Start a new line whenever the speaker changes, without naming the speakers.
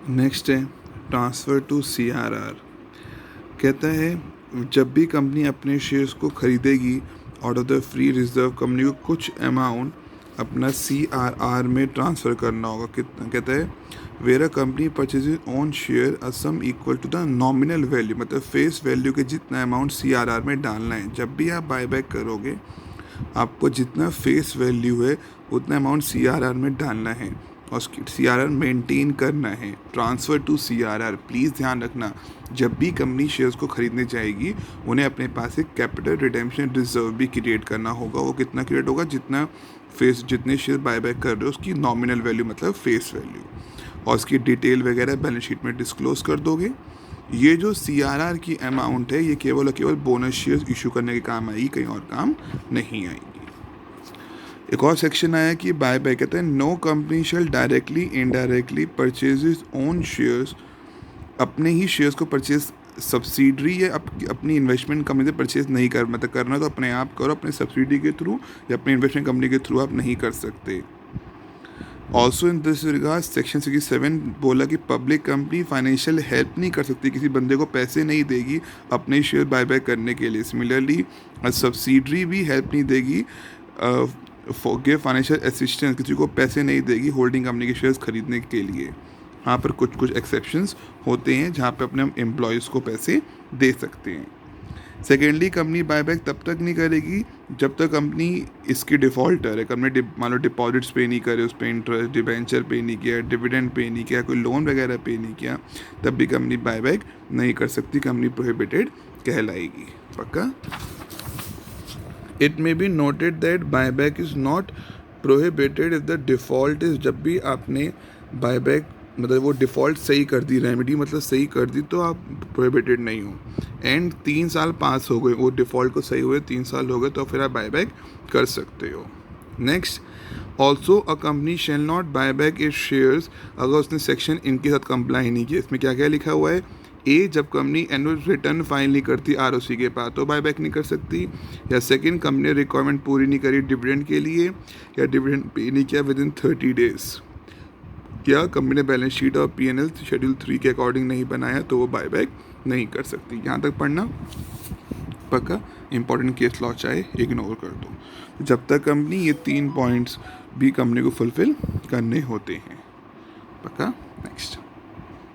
Next है transfer to CRR. कहता है जब भी कंपनी अपने शेयर्स को खरीदेगी out of the free reserve, company को कुछ अमाउंट अपना सीआरआर में ट्रांसफ़र करना होगा। कितना कहता है, where a company purchases own share a sum equal to the nominal value, मतलब फेस वैल्यू के जितना अमाउंट सीआरआर में डालना है। जब भी आप बायबैक करोगे आपको जितना फेस वैल्यू है उतना अमाउंट सीआरआर में डालना है और उसकी सीआरआर मेंटेन करना है। ट्रांसफ़र टू सीआरआर, प्लीज़ ध्यान रखना, जब भी कंपनी शेयर्स को खरीदने जाएगी उन्हें अपने पास एक कैपिटल रिडेम्पशन रिजर्व भी क्रिएट करना होगा। वो कितना क्रिएट होगा, जितने शेयर बायबैक कर रहे हो उसकी नॉमिनल वैल्यू मतलब फेस वैल्यू, और उसकी डिटेल वगैरह बैलेंस शीट में डिस्क्लोज कर दोगे। ये जो सीआरआर की अमाउंट है ये केवल और केवल बोनस शेयर्स इशू करने के काम आएगी, कहीं और काम नहीं आएगी। एक और सेक्शन आया कि बायबैक, कहते हैं no company shall directly indirectly purchases own shares, अपने ही शेयर्स को परचेज सब्सिडरी या अपनी इन्वेस्टमेंट कंपनी से परचेज नहीं कर, मतलब करना तो अपने आप करो, अपने सब्सिडी के थ्रू या अपनी इन्वेस्टमेंट कंपनी के थ्रू आप नहीं कर सकते। Also in this regard section 67 बोला कि पब्लिक कंपनी फाइनेंशियल हेल्प नहीं कर सकती, किसी बंदे को पैसे नहीं देगी अपने शेयर बायबैक करने के लिए। सिमिलरली सब्सिडरी भी हेल्प नहीं देगी, गिव फाइनेंशियल असिस्टेंस, किसी को पैसे नहीं देगी होल्डिंग कंपनी के शेयर्स खरीदने के लिए। यहाँ पर कुछ कुछ एक्सेप्शंस होते हैं जहाँ पे अपने हम एम्प्लॉयज़ को पैसे दे सकते हैं। सेकेंडली, कंपनी बायबैक तब तक नहीं करेगी जब तक कंपनी इसकी डिफ़ॉल्टर है। कंपनी मान लो डिपॉजिट्स पे नहीं करे, उस पर इंटरेस्ट, डिबेंचर पे नहीं किया, डिविडेंड पे नहीं किया, कोई लोन वगैरह पे नहीं किया, तब भी कंपनी बायबैक नहीं कर सकती, कंपनी प्रोहिबिटेड कहलाएगी। पक्का। It may be noted that buyback is not prohibited if the default is, जब भी आपने बायबैक मतलब वो डिफ़ॉल्ट सही कर दी, रेमेडी मतलब सही कर दी, तो आप प्रोहिबिटेड नहीं हो। एंड 3 साल पास हो गए, वो डिफ़ॉल्ट को सही हुए 3 साल हो गए, तो फिर आप बायबैक कर सकते हो। Next, also a company shall not buyback it's shares, अगर उसने सेक्शन इनके साथ कंप्लाई नहीं किया। इसमें क्या क्या लिखा हुआ है, ए, जब कंपनी एनुअल रिटर्न फाइल नहीं करती आरओसी के पास तो बायबैक नहीं कर सकती, या सेकंड, कंपनी रिक्वायरमेंट पूरी नहीं करी डिविडेंड के लिए, या डिविडेंड पे नहीं किया विद इन 30 डेज, या कंपनी ने बैलेंस शीट और पीएनएल शेड्यूल 3 के अकॉर्डिंग नहीं बनाया, तो वो बायबैक नहीं कर सकती। यहाँ तक पढ़ना पक्का। इंपॉर्टेंट केस लॉ चाहे इग्नोर कर दो, जब तक कंपनी ये 3 पॉइंट्स भी कंपनी को फुलफिल करने होते हैं। पक्का। नेक्स्ट।